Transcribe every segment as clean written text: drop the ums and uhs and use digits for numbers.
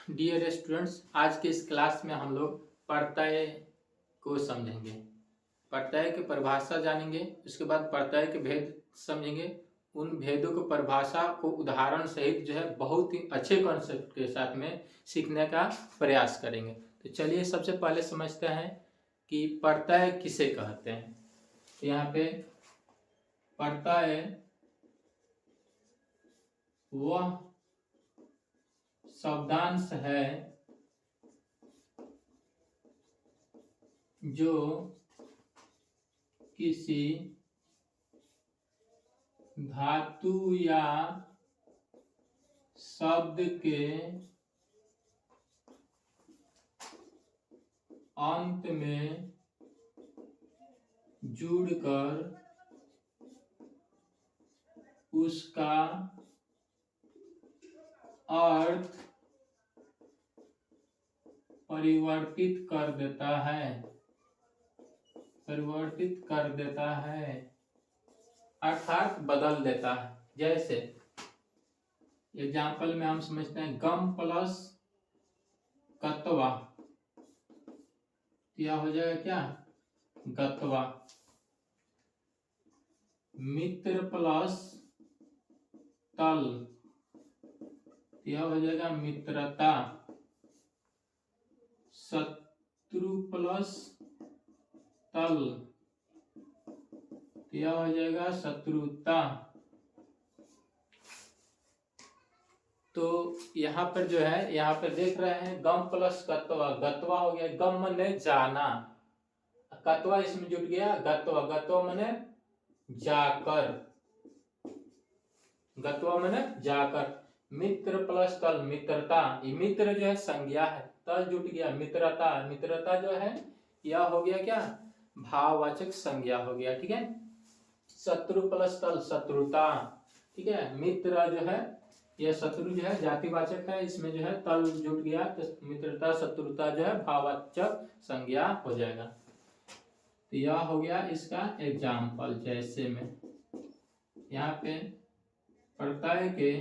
Dear students, आज के इस क्लास में हम लोग प्रत्यय को समझेंगे। प्रत्यय की परिभाषा जानेंगे, उसके बाद प्रत्यय के भेद समझेंगे। उन भेदों की परिभाषा को उदाहरण सहित जो है बहुत ही अच्छे कॉन्सेप्ट के साथ में सीखने का प्रयास करेंगे। तो चलिए सबसे पहले समझते हैं कि प्रत्यय किसे कहते हैं। तो यहाँ पे प्रत्यय वह शब्दांश है जो किसी धातु या शब्द के अंत में जुड़कर उसका अर्थ परिवर्तित कर देता है, अर्थात बदल देता है। जैसे एग्जाम्पल में हम समझते हैं गम प्लस कत्वा, यह हो जाएगा क्या, गत्वा। मित्र प्लस तल, यह हो जाएगा मित्रता। शत्रु प्लस तल, यह हो जाएगा शत्रुता। तो यहाँ पर जो है, यहाँ पर देख रहे हैं गम प्लस गत्वा, गत्वा हो गया, गम मने जाना, कत्वा इसमें जुड़ गया गत्वा, गत्वा मने जाकर, गत्वा मने जाकर। मित्र प्लस तल, मित्रता, ये मित्र जो है संज्ञा है, तल जुट गया मित्रता, मित्रता जो है यह हो गया क्या, भाववाचक संज्ञा हो गया। ठीक है। शत्रु प्लस तल, शत्रुता। ठीक है। मित्र जो है यह शत्रु जो है जातिवाचक है, इसमें जो है तल जुट गया तो मित्रता शत्रुता जो है भाववाचक संज्ञा हो जाएगा। तो यह हो गया इसका एग्जाम्पल। जैसे में यहाँ पे प्रत्यय के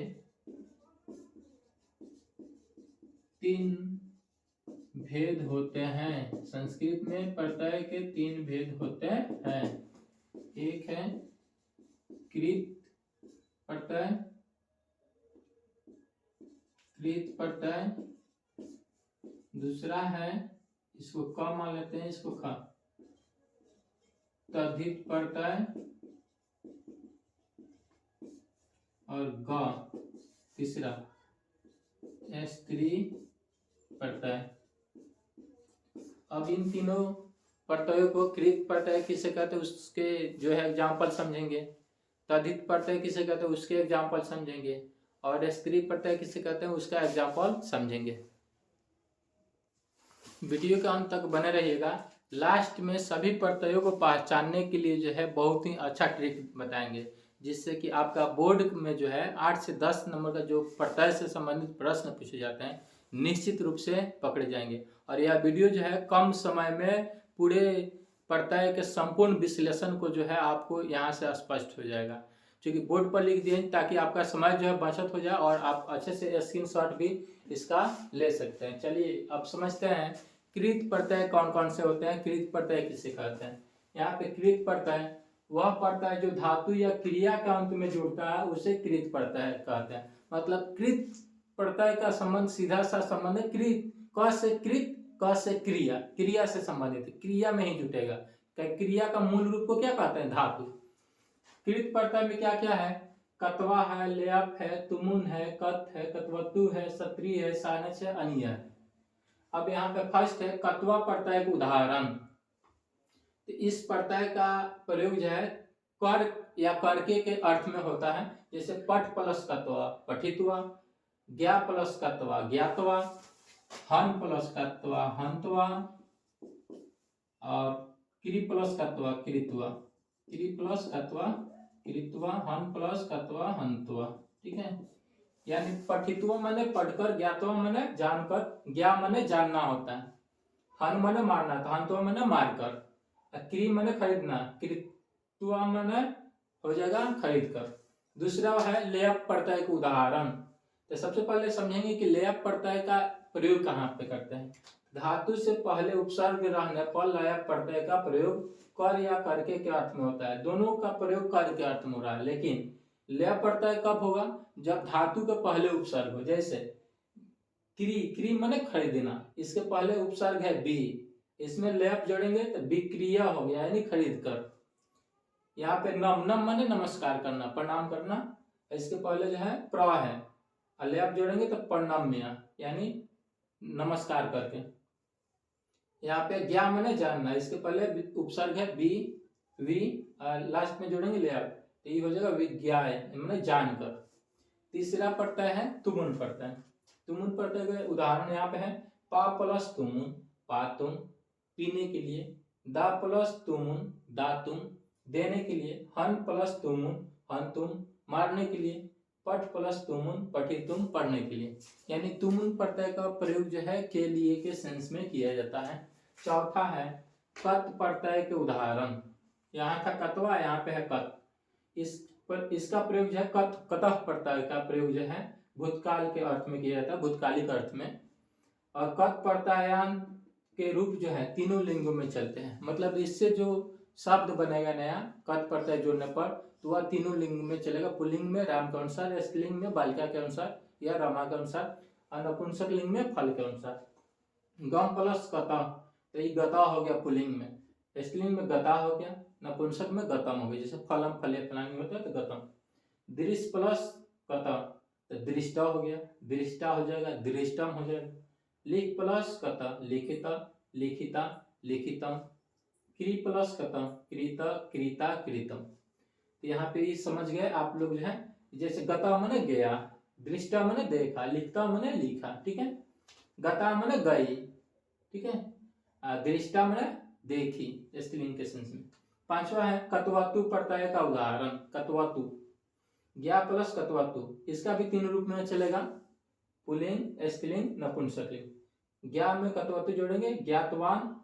3 भेद होते हैं। संस्कृत में प्रत्यय के 3 भेद होते हैं। एक है कृत प्रत्यय, दूसरा है, इसको क मान लेते हैं, इसको ख, तद्धित प्रत्यय, और ग तीसरा स्त्री प्रत्यय। अब इन तीनों प्रत्ययों को कृत प्रत्यय किसे कहते हैं उसके जो है एग्जाम्पल समझेंगे, तद्धित प्रत्यय किसे कहते हैं उसके एग्जाम्पल समझेंगे, और स्त्री प्रत्यय किसे कहते हैं उसका एग्जाम्पल समझेंगे। वीडियो के अंत तक बने रहिएगा। लास्ट में सभी प्रत्ययों को पहचानने के लिए जो है बहुत ही अच्छा ट्रिक बताएंगे, जिससे कि आपका बोर्ड में जो है 8 से 10 नंबर का जो प्रत्यय से संबंधित प्रश्न पूछे जाते हैं निश्चित रूप से पकड़े जाएंगे। और यह वीडियो जो है कम समय में पूरे प्रत्यय के संपूर्ण विश्लेषण को जो है आपको यहाँ से स्पष्ट हो जाएगा, क्योंकि बोर्ड पर लिख दिए ताकि आपका समय जो है बचत हो जाए और आप अच्छे से स्क्रीनशॉट भी इसका ले सकते हैं। चलिए अब समझते हैं कृत प्रत्यय कौन कौन से होते हैं, कृत प्रत्यय किसे कहते हैं। यहाँ पे कृत प्रत्यय वह प्रत्यय जो धातु या क्रिया के अंत में जुड़ता है उसे कृत प्रत्यय कहते हैं। मतलब कृत प्रत्यय का संबंध सीधा सा संबंध है कृत, क से कृत, क से क्रिया, क्रिया से संबंधित, क्रिया में ही जुटेगा। क्रिया का मूल रूप को क्या कहते हैं, धातु। कृत प्रत्यय में क्या क्या है, कत्वा है, लेप है, तुमुन है, कत है, कत्वतु है, सत्री है, सानच है, अनिय है। अब यहाँ पे फर्स्ट है कत्वा प्रत्यय का उदाहरण। तो इस प्रत्यय का प्रयोग जो है कर या करके के अर्थ में होता है। जैसे पठ प्लस कत्वा पठित्वा, ज्ञा प्लस कत्वा ज्ञातवा, हन प्लस कत्वा हंतवा, और क्रि प्लस कत्वा कृत्वा, क्रि प्लस कत्वा कृत्वा, हन प्लस कत्वा हंतवा। ठीक है। यानी पठित्वा माने पढ़कर, ज्ञातवा माने जानकर, ज्ञा माने जानना होता है, हन माने मारना, तो हंतवा माने मारकर, क्रि माने खरीदना, कृत्वा माने हो जाएगा खरीद कर। दूसरा है लेप प्रत्यय का उदाहरण। तो सबसे पहले समझेंगे कि लयप प्रत्यय का प्रयोग कहाँ पे करते हैं। धातु से पहले उपसर्ग रहने पर लयप प्रत्यय का प्रयोग कर या करके के अर्थ में होता है। दोनों का प्रयोग कर के अर्थ में हो रहा है, लेकिन लयप प्रत्यय कब होगा, जब धातु के पहले उपसर्ग हो। जैसे क्री, क्री माने खरीदना, इसके पहले उपसर्ग है बी, इसमें लयप जोड़ेंगे तो विक्रिया हो गया यानी खरीद कर। यहाँ पे नम, नम माने नमस्कार करना, प्रणाम करना, इसके पहले जो है प्र है, लयप जोड़ेंगे तो प्रणम्य यानी नमस्कार करके। यहाँ पे ज्ञा माने जानना, इसके पहले उपसर्ग है बी, वी, लास्ट में जोड़ेंगे लयप, तो ये हो जाएगा विज्ञाय माने जानकर। तीसरा प्रत्यय है तुमुन प्रत्यय। तुमुन प्रत्यय के उदाहरण यहाँ पे है पा प्लस तुमुन पातुम पीने के लिए, दा प्लस तुमुन दातुम देने के लिए, हन प्लस तुमुन हंतुम मारने के लिए, पठ प्लस तुमुन पठितुम पढ़ने के लिए। यानी तुमुन प्रत्यय का प्रयोग जो है के लिए के सेंस में किया जाता है। चौथा है कत प्रत्यय के उदाहरण। यहाँ था कतवा, यहाँ पे है कत। इसका प्रयोग जो है कत, कतः प्रत्यय का प्रयोग जो है भूतकाल के अर्थ में किया जाता है, भूतकालिक अर्थ में। और कत प्रत्ययान के रूप जो है तीनों लिंगों में चलते हैं, मतलब इससे जो शब्द बनेगा नया कत प्रत्यय जोड़ने पर, तो वह तीनों लिंग में चलेगा। पुल्लिंग में राम के अनुसार, स्त्रीलिंग में बालिका के अनुसार या रमा के अनुसार, और नपुंसक लिंग में फल के अनुसार। गम प्लस गता, तो ये गता हो गया पुल्लिंग में, स्त्रीलिंग में गता हो गया, नपुंसक में गतम हो गया, जैसे फलम फले फलानी होता है तो गतम। दृश्य प्लस कता, तो दृष्टा हो गया, दृष्टा हो जाएगा, दृष्टम हो जाएगा। लिख प्लस कता, लिखिता लिखिता लिखितम। क्री प्लस कतम, क्रीता क्रीता कृतम। यहाँ पे ये समझ गए आप लोग जो है, जैसे गता मने गया, दृष्टा मने देखा, लिखता मने लिखा, ठीक है। गता मने गई, ठीक है। दृष्टा मने देखी, स्त्रीलिंग के सेंस में। पांचवा है कतवातु प्रत्यय का उदाहरण। कतवातु, ज्ञा प्लस कतवातु, इसका भी तीन रूप में चलेगा, पुल्लिंग स्त्रीलिंग नपुंसकलिंग। ज्ञा में कतवातु जोड़ेंगे, ज्ञातवान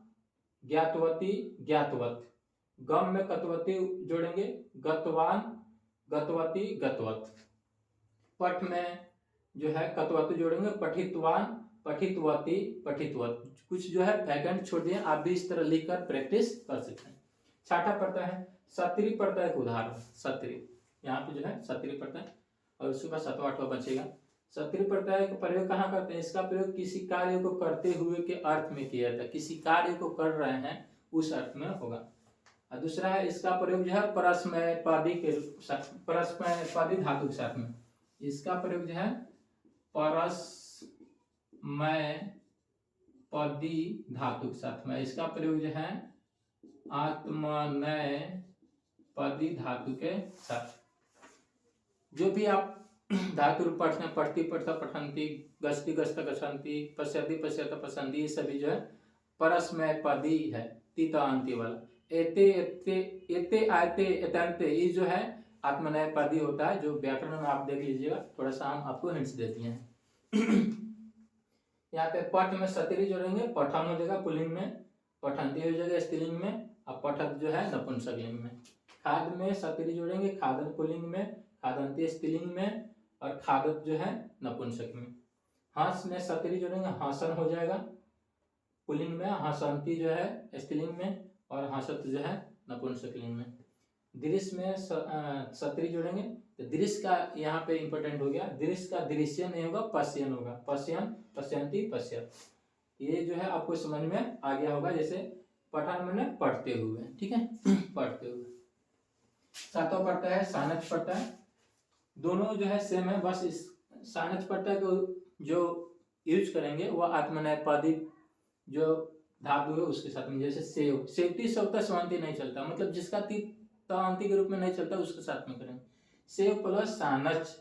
ज्ञातवती ज्ञातवत। गम में कतवती जोड़ेंगे, गतवान गतवती गतवत। पठ में जो है कतवती जोड़ेंगे, पठितवान पठितवती पठितवत। कुछ जो है वैकेंट छोड़ दिए, आप भी इस तरह लिखकर प्रैक्टिस कर सकते हैं। छठा प्रत्यय है सत्री प्रत्यय का उदाहरण। सत्री, यहाँ पे जो है सत्री प्रत्यय, और उसका सातवां आठवां बचेगा। सत्री प्रत्यय का प्रयोग कहाँ करते हैं, इसका प्रयोग किसी कार्य को करते हुए के अर्थ में किया जाता है, किसी कार्य को कर रहे हैं उस अर्थ में होगा। और दूसरा है इसका प्रयोग जो है परस्मैपदी के परस्मैपदी धातु के साथ में, इसका प्रयोग जो है परस्मैपदी धातु के साथ में, इसका प्रयोग जो है आत्मनैपदी धातु के साथ। जो भी आप धातु पढ़ते, पढ़ती पढ़ता पठंती, गस्ती गस्ता गच्छन्ति, पश्यति पश्यता पसंदी, ये सभी जो है परस्मैपदी है, तीता अंति वाला। एते एते एते आते एतंते, ये जो है आत्मनैपदी होता है, जो व्याकरण में आप देख लीजिएगा, थोड़ा सा हम आपको हिंट्स देते हैं। यहाँ पे पठ में सत्री जोड़ेंगे, पठन हो जाएगा पुल्लिंग में, पठंती हो जाएगा स्त्रीलिंग में, और पठत जो है नपुंसकलिंग में। खाद में सत्री जोड़ेंगे, खादन पुल्लिंग में, खादंती स्त्रीलिंग में, और खादत जो है नपुंसक में। हंस में सत्री जोड़ेंगे, हासन हो जाएगा पुल्लिंग में, हसंती जो है स्त्रीलिंग में, और हसत जो है नपुंसकलिंग में। दृश्य में सत्री जोड़ेंगे, तो दृश्य का यहाँ पे इंपॉर्टेंट हो गया, दृश्य का दृश्य नहीं होगा, पश्यन होगा, पश्यन पश्यंती पश्यत। ये जो है आपको समझ में आ गया होगा, जैसे पठन मैंने पढ़ते हुए, ठीक है, पढ़ते हुए। सातवां प्रत्यय है सानच प्रत्यय। दोनों जो है सेम है, बस इस सानच प्रत्यय को जो यूज करेंगे वह आत्मनैपदी जो धातु है उसके साथ में। जैसे सेव, सेवती सवता स्वांति नहीं चलता, मतलब जिसका अंति के रूप में नहीं चलता उसके साथ में करेंगे। सेव प्लस सानच,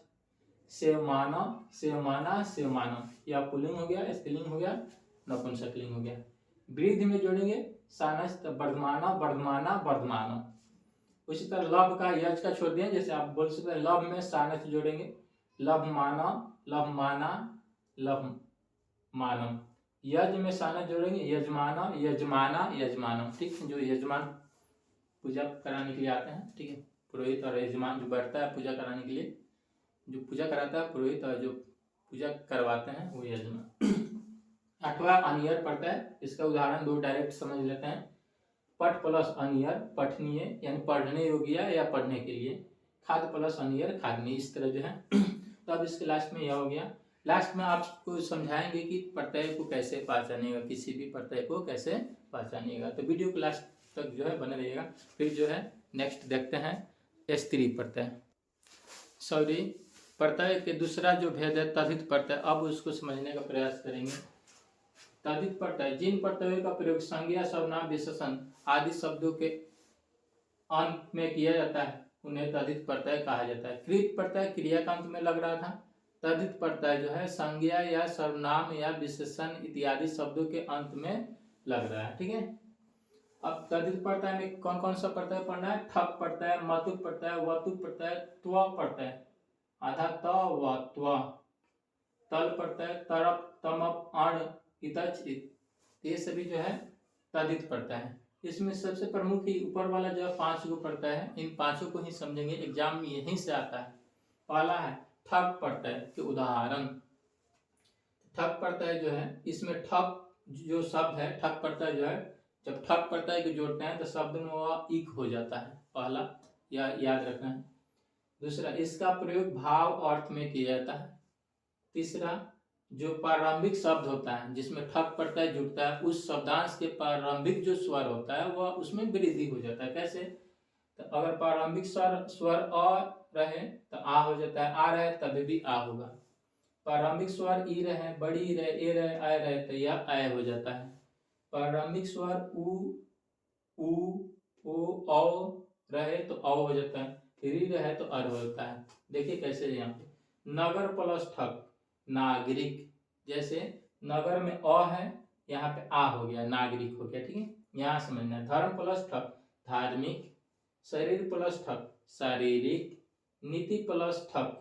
सेवमाना सेवमाना सेवमानम, या पुल्लिंग हो गया, स्त्रीलिंग हो गया, नपुंसकलिंग हो गया। वृद्ध में जोड़ेंगे सानच, वर्धमाना वर्धमाना वर्धमानम। उसी तरह लब का यज का छोड़ दिया, जैसे आप बोल सकते हैं लब में सानच जोड़ेंगे, लभमाना लभमाना लभमानम। यज में सानच जोड़ेंगे, यजमाना यजमाना यजमानम, ठीक है। जो यजमान पूजा कराने के लिए आते हैं, ठीक है, पुरोहित और यजमान जो बैठता है पूजा कराने के लिए, जो पूजा कराता है पुरोहित, और जो पूजा करवाते हैं वो यजमान। 8वां अनियर प्रत्यय, इसका उदाहरण दो डायरेक्ट समझ लेते हैं। पठ प्लस अनियर पठनीय यानी पढ़ने योग्य या पढ़ने के लिए, खाद प्लस अनियर खादनीय, इस तरह जो है। तो अब इसके लास्ट में यह हो गया। लास्ट में आपको समझाएंगे कि प्रत्यय को कैसे पहचानिएगा, किसी भी प्रत्यय को कैसे पहचानिएगा। तो वीडियो को लास्ट तक जो है बने रहिएगा। फिर जो है नेक्स्ट देखते हैं स्त्री प्रत्यय, सॉरी प्रत्यय के दूसरा जो भेद है तद्धित प्रत्यय। अब उसको समझने का प्रयास करेंगे। तद्धित प्रत्यय जिन प्रत्ययों का प्रयोग संज्ञा सर्वनाम विशेषण आदि शब्दों के अंत में किया जाता है उन्हें तद्धित प्रत्यय कहा जाता है। कृत प्रत्यय क्रिया का अंत में लग रहा था, तद्धित प्रत्यय जो है संज्ञा या सर्वनाम या विशेषण इत्यादि शब्दों के अंत में लग रहा है। ठीक है, अब तद्धित प्रत्यय में कौन कौन सा प्रत्यय पढ़ना है? ठक प्रत्यय, मतुक प्रत्यय, वतुक प्रत्यय, त्व प्रत्यय, आधा त व त्व, तल प्रत्यय, तरप, तमप, अण, इतच, ये सभी जो है तद्धित प्रत्यय है। इसमें सबसे प्रमुख ही ऊपर वाला जो है 5 गो प्रत्यय है, इन 5 को ही समझेंगे, एग्जाम में यहीं से आता है। पहला है ठक प्रत्यय के उदाहरण। ठक प्रत्यय जो है इसमें ठक जो शब्द है, ठक प्रत्यय जो है जब ठक प्रत्यय को जोड़ते हैं तो शब्द में वह इक हो जाता है, पहला याद रखना है। दूसरा, इसका प्रयोग भाव अर्थ में किया जाता है। तीसरा, जो प्रारंभिक शब्द होता है जिसमें ठक प्रत्यय जुड़ता है उस शब्दांश के प्रारंभिक जो स्वर होता है वह उसमें वृद्धि हो जाता है। कैसे? तो अगर प्रारंभिक स्वर अ रहे तो आ हो जाता है, आ रहे तभी भी आ होगा। प्रारंभिक स्वर ई रहे, बड़ी ई रहे, ए रहे, आय रहे तो यह आय हो जाता है। प्रारंभिक स्वर उ, ओ, औ रहे तो औ हो जाता है, री रहे तो अर हो जाता है। देखिए कैसे यहाँ पे नगर प्लस ठक नागरिक, जैसे नगर में अ है यहाँ पे आ हो गया, नागरिक हो गया। ठीक है, यहाँ समझना है। धर्म प्लस ठक धार्मिक, शरीर प्लस ठक शारीरिक, नीति प्लस ठक,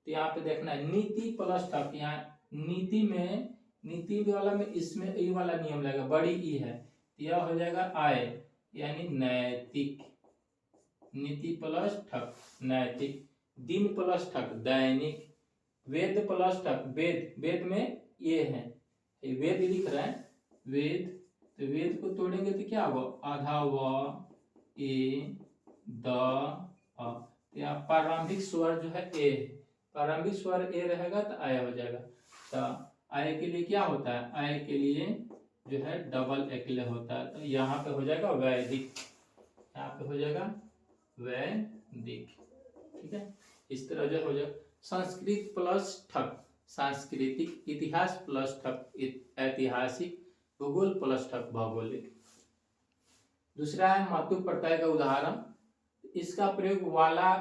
तो यहाँ पे देखना है नीति प्लस ठक, यहाँ नीति में नीति वाला में इसमें ई वाला नियम लगेगा, बड़ी ई है तो यह हो जाएगा आय यानी नैतिक, नीति प्लस ठक नैतिक। दिन प्लस ठक दैनिक, वेद प्लस ठक वेद, वेद में ये है, वेद लिख रहे हैं वेद, तो वेद को तोड़ेंगे तो क्या होगा? आधा व ए द अ, तो यहाँ प्रारंभिक स्वर जो है ए, प्रारंभिक स्वर ए रहेगा तो आय हो जाएगा। तो आय के लिए क्या होता है? आय के लिए जो है डबल ए के लिए होता है, तो यहाँ पे हो जाएगा वैदिक, यहाँ पे हो जाएगा वैदिक। ठीक है, इस तरह जो हो जाएगा। संस्कृत प्लस ठक सांस्कृतिक, इतिहास प्लस ठक ऐतिहासिक, भूगोल प्लस ठक भौगोलिक। दूसरा है मतुक प्रत्यय का उदाहरण, इसका प्रयोग वाला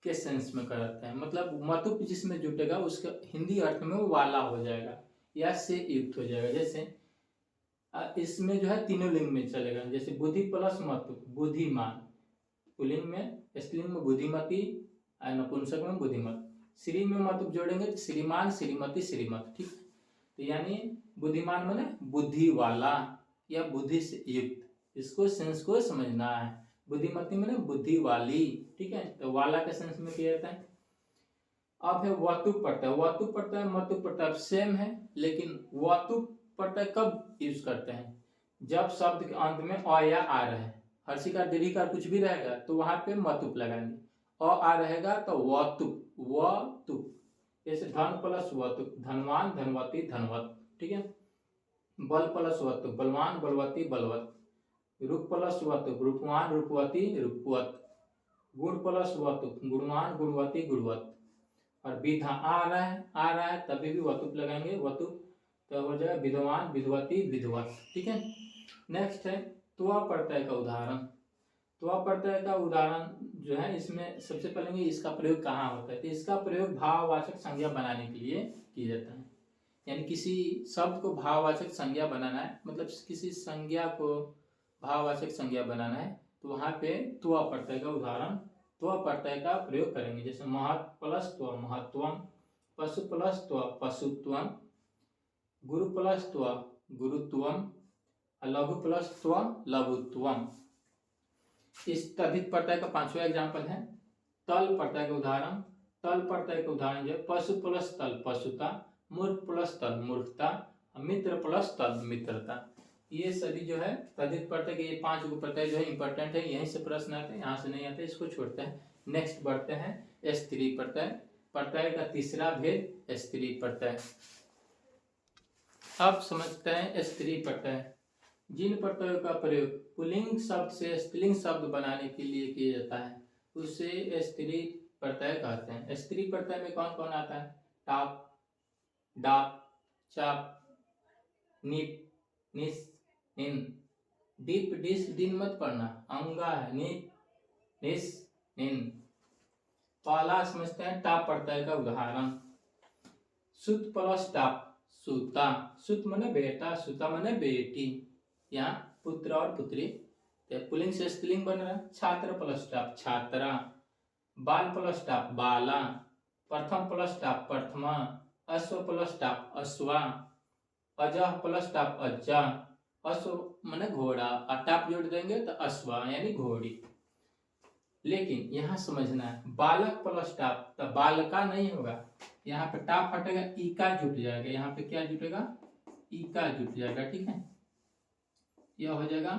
के सेंस में करते हैं, मतलब मतुक जिसमें जुटेगा उसका हिंदी अर्थ में वो वाला हो जाएगा या से युक्त हो जाएगा। जैसे इसमें जो है तीनों लिंग में चलेगा, जैसे बुद्धि प्लस मतुक बुद्धिमान, पुल्लिंग में, स्त्रीलिंग में बुद्धिमती, नपुंसक में बुद्धिमत, श्री में मतुक जोड़ेंगे तो श्रीमान, श्रीमती, श्रीमत। ठीक, तो यानी बुद्धिमान माने बुद्धि वाला या बुद्धि से युक्त, इसको सेंस को समझना है। बुद्धिमती माने बुद्धि वाली। ठीक है, तो वाला के सेंस में किया जाता है। अब है वतुक प्रत्यय, वतुक प्रत्यय मतुक प्रत्यय सेम है, लेकिन वतुक प्रत्यय कब यूज करते हैं? जब शब्द के अंत में अ या आ रहे, हर्षिकार दीर्घिकार कुछ भी रहेगा तो वहां पे मतुक लगाएंगे, अ आ रहेगा तो वतुक, वतुक। जैसे धन प्लस वतुक धनवान, धनवती, धनवत। ठीक है, बल प्लस वतुक बलवान, बलवती, बलवत। रूप प्लस वतुक रूपवान, रूपवती, रूपवत। गुण प्लस वतुक गुणवान, गुणवती, गुणवत। और विधा आ रहा है तभी भी वतुक लगाएंगे, वतुक, तो हो जाएगा विद्वान, विद्वती, विद्वत। ठीक है, नेक्स्ट है त्वा प्रत्यय का उदाहरण। त्वा प्रत्यय का उदाहरण जो है इसमें सबसे पहले इसका प्रयोग कहाँ होता है? तो इसका प्रयोग भाववाचक संज्ञा बनाने के लिए किया जाता है, यानी किसी शब्द को भाववाचक संज्ञा बनाना है, मतलब किसी संज्ञा को भाववाचक संज्ञा बनाना है तो वहां पे त्वा प्रत्यय का उदाहरण, त्व प्रत्यय का प्रयोग करेंगे। जैसे महत् प्लस त्व महत्वम, पशु प्लस त्व पशुत्वम, गुरु प्लस त्व गुरुत्वम, लघु प्लस त्व लघुत्वम। इस तद्धित प्रत्यय का 5वां एग्जाम्पल है तल प्रत्यय का उदाहरण। तल प्रत्यय का उदाहरण जो है पशु प्लस तल पशुता, मूर्ख प्लस तद मूर्खता, मित्र प्लस तद मित्रता। ये सभी जो है तद्धित प्रत्यय के ये 5 गो प्रत्यय जो है इंपॉर्टेंट है, यहीं से प्रश्न आते हैं, यहाँ से नहीं आते, इसको छोड़ते हैं। नेक्स्ट बढ़ते हैं स्त्री प्रत्यय। प्रत्यय का तीसरा भेद स्त्री प्रत्यय। अब समझते हैं स्त्री प्रत्यय। जिन प्रत्ययों का प्रयोग पुल्लिंग शब्द से स्त्रीलिंग शब्द बनाने के लिए किया जाता है उसे स्त्री प्रत्यय कहते हैं। स्त्री प्रत्यय में कौन कौन आता है? टाप, डाप, चाप, निप, निस, निन। डिप, डिस, दिन मत पढ़ना, अंगा है। निप, निस, निन। पहला समझते हैं टाप प्रत्यय का उदाहरण। सुत प्लस टाप सूता। सुत माने बेटा, सूता माने बेटी। यहाँ पुत्र और पुत्री, पुल्लिंग से स्त्रीलिंग बन रहा है। छात्र प्लस टाप छात्रा। बाल प्लस टाप बाला। प्रथम प्लस टाप प्रथमा। अश्व plus top Ashva. Azha plus top अज्जा। अश्व माने घोड़ा, और टाप जोड़ देंगे तो अश्वा यानी घोड़ी। लेकिन यहाँ समझना है, बालक प्लस टाप तो बालका नहीं होगा, यहाँ पे टाप हटेगा, ईका जुट जाएगा। यहाँ पे क्या जुटेगा? ईका जुट जाएगा, ठीक है। यह हो जाएगा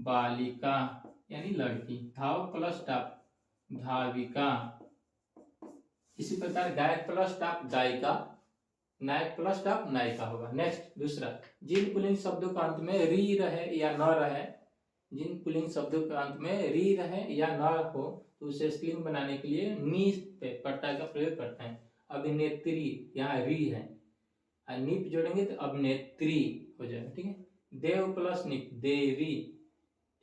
बालिका यानी लड़की। धावक प्लस टाप धाविका। इसी प्रकार गायक प्लस टाप गायिका, नायक प्लस टाप नायिका होगा। नेक्स्ट दूसरा, जिन पुल्लिंग शब्दों का अंत में री रहे या न रहे, जिन पुल्लिंग शब्दों के अंत में री रहे या न हो तो उसे स्त्रीलिंग बनाने के लिए नी पे प्रत्यय का प्रयोग करते हैं। अभिनेत्री, यहाँ री है, निप जोड़ेंगे तो अभिनेत्री हो जाएगा, ठीक है। देव प्लस निप देवी,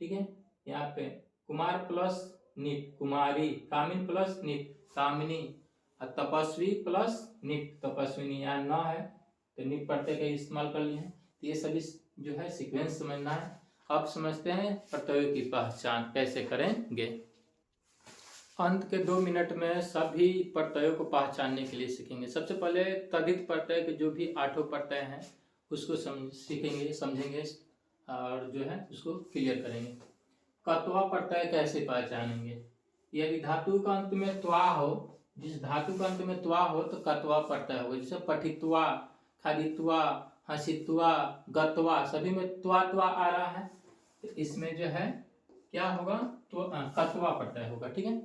ठीक है। यहाँ पे कुमार प्लस निप कुमारी। कामिन प्लस निप कामिनी। और तपस्वी प्लस निप तपस्विनी। यहाँ न है तो निप प्रत्यय का इस्तेमाल कर लिए हैं। तो ये सभी जो है सीक्वेंस समझना है। अब समझते हैं प्रत्ययों की पहचान कैसे करेंगे। अंत के 2 मिनट में सभी प्रत्ययों को पहचानने के लिए सीखेंगे। सबसे पहले तद्धित प्रत्यय के जो भी 8 प्रत्यय हैं उसको सीखेंगे, समझेंगे और जो है उसको क्लियर करेंगे। कत्वा प्रत्यय कैसे पहचानेंगे? यदि धातु का अंत में त्वा हो, जिस धातु का अंत में त्वा हो तो कत्वा प्रत्यय होगा। जैसे पठित्वा, खादित्वा, हसित्वा, गत्वा, सभी में त्वा त्वा आ रहा है तो इसमें जो है क्या होगा? तो कत्वा प्रत्यय होगा, ठीक है।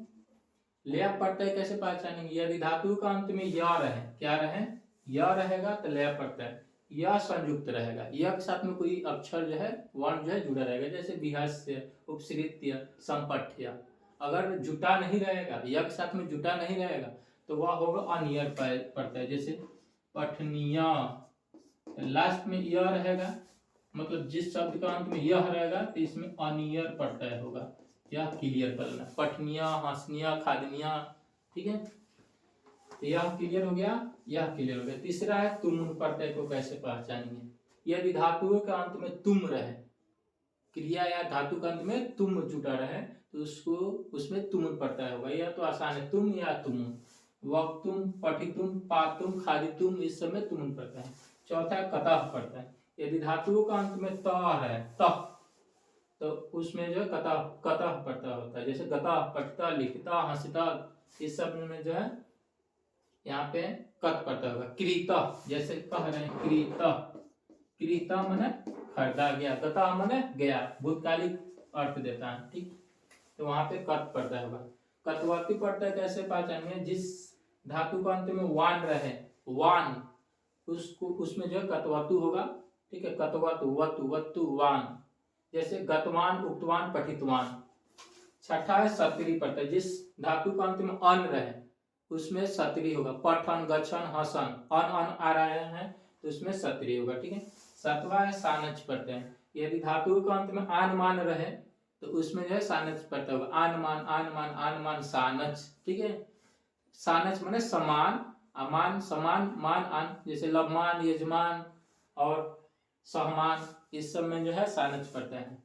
लय प्रत्यय कैसे पहचानेंगे? यदि धातु का अंत में य रहे, क्या रहे? य रहेगा तो लय प्रत्यय। य संयुक्त रहेगा, य के साथ में कोई अक्षर जो है वर्ण जो है जुड़ा रहेगा, जैसे विहस्य, उपसृत्य, संपठ्य। अगर जुटा नहीं रहेगा, य के साथ में जुटा नहीं रहेगा तो वह होगा अनियर प्रत्यय। जैसे पठनीय, लास्ट में य रहेगा, मतलब जिस शब्द का अंत में यह रहेगा तो इसमें अनियर प्रत्यय होगा। यह क्लियर कर लेना। पठनिया, हंसनिया, खादनिया, ठीक है। यह क्लियर हो गया, यह क्लियर हो गया। तीसरा है तुम प्रत्यय को कैसे पहचानेंगे? यदि धातुओं के अंत में तुम रहे, क्रिया या धातु के अंत में तुम जुटा रहे तो उसको उसमें तुम प्रत्यय होगा। यह तो आसान है, तुम या तुम। वक्तुम, पठितुम, पातुम, खादितुम, इस समय तुम प्रत्यय है। चौथा है कतः प्रत्यय। यदि धातुओं का अंत में त है, त, तो उसमें जो है कतः कतः प्रत्यय होता है। जैसे गतः, पठिता, लिखिता, हंसिता, इस सब में जो है यहाँ पे कत प्रत्यय होगा। कृत, जैसे कह रहे हैं कृत, कृत माने खरीदा गया, गता माने गया, भूतकालिक अर्थ देता है, ठीक। तो वहां पे कत प्रत्यय होगा। कतवती प्रत्यय कैसे पहचानेंगे? जिस धातु का अंत में वान रहे, वान, उसको उसमें जो है कतवतु होगा, ठीक है। कतवतु, वतु, वत्तु, वान। जैसे गतवान, उक्तवान, पठितवान। छठा है सत्री प्रत्यय। जिस धातु का अंत में अन रहे उसमें सत्री होगा। पठन, गच्छन, हसन, अन आ रहे हैं तो उसमें सत्री होगा, ठीक है। सातवां है सानच प्रत्यय। यदि धातु का अंत में आन मान रहे तो उसमें जो है सानच प्रत्यय होगा। आन मान, आन मान, आन मान, सानच, ठीक है। सानच माने समान, अमान, समान, मान, आन। जैसे लवमान, यजमान और सहमान, इस सब में जो है सानच प्रत्यय है।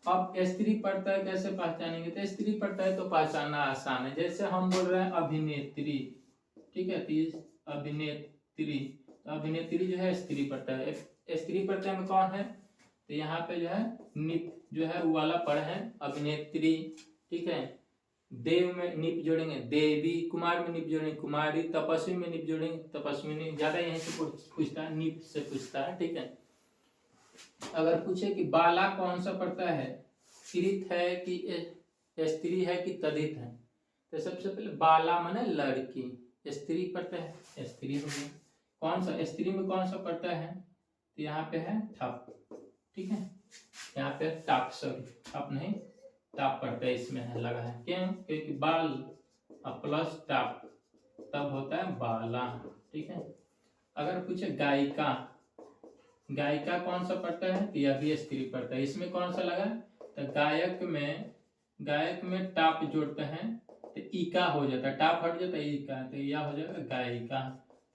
अब स्त्री प्रत्यय कैसे पहचानेंगे? तो स्त्री प्रत्यय तो पहचानना आसान है। जैसे हम बोल रहे हैं अभिनेत्री, ठीक है, अभिनेत्री, तो अभिनेत्री जो है स्त्री प्रत्यय है। स्त्री प्रत्यय में कौन है? तो यहाँ पे जो है निप जो है वो वाला पढ़ है, अभिनेत्री, ठीक है। देव में निप जोड़ेंगे देवी, कुमार में निप जोड़ेंगे कुमारी, तपस्वी में निप जोड़ेंगे तपस्विनी। ज्यादा यहीं से पूछता है, निप से पूछता है, ठीक है। अगर पूछे कि बाला कौन सा पड़ता है, कृत है कि स्त्री है कि तदित है, तो सबसे पहले बाला माने लड़की, स्त्री पड़ता है स्त्री हो गया। कौन सा स्त्री में कौन सा पड़ता है, तो यहाँ पे है ठप, ठीक है। यहाँ पे टाप, सॉरी ठप नहीं टाप पड़ता है, इसमें है लगा है, क्यों, क्योंकि बाल प्लस टाप तब होता है बाला, ठीक है। अगर पूछे गायिका, गायिका कौन सा पड़ता है, तो यह भी स्त्री पड़ता है। इसमें कौन सा लगा, तो गायक में टाप जोड़ते हैं तो ईका हो जाता है, टाप हट जाता है ईका, तो यह हो जाएगा गायिका,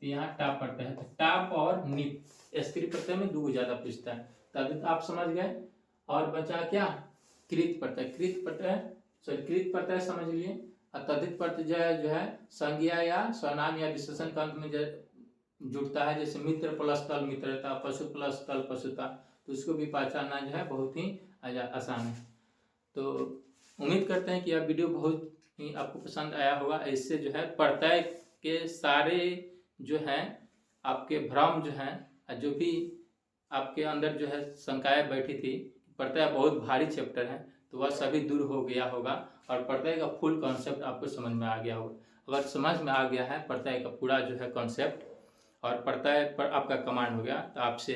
तो यहाँ टाप पड़ता है। तो टाप और निप स्त्री प्रत्यय में दो ज्यादा पूछता है, तभी आप समझ गए। और बचा क्या, कृत प्रत्यय, कृत प्रत्यय सॉरी कृत प्रत्यय समझ लिए। और तद्धित प्रत्यय जो है संज्ञा या स्वनाम या विशेषण का अंत में जुड़ता है, जैसे मित्र प्लस तल मित्रता, पशु प्लस तल पशुता, तो उसको भी पहचानना जो है बहुत ही आसान है। तो उम्मीद करते हैं कि यह वीडियो बहुत ही आपको पसंद आया होगा। इससे जो है प्रत्यय के सारे जो है आपके भ्रम जो है, जो भी आपके अंदर जो है शंकाएं बैठी थी, प्रत्यय बहुत भारी चैप्टर है, तो वह सभी दूर हो गया होगा और प्रत्यय का फुल कॉन्सेप्ट आपको समझ में आ गया होगा। अगर समझ में आ गया है प्रत्यय का पूरा जो है कॉन्सेप्ट और प्रत्यय पर आपका कमांड हो गया, तो आपसे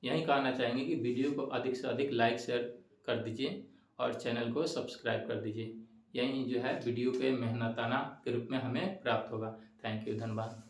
यही कहना चाहेंगे कि वीडियो को अधिक से अधिक लाइक शेयर कर दीजिए और चैनल को सब्सक्राइब कर दीजिए। यही जो है वीडियो के मेहनताना के रूप में हमें प्राप्त होगा। थैंक यू, धन्यवाद।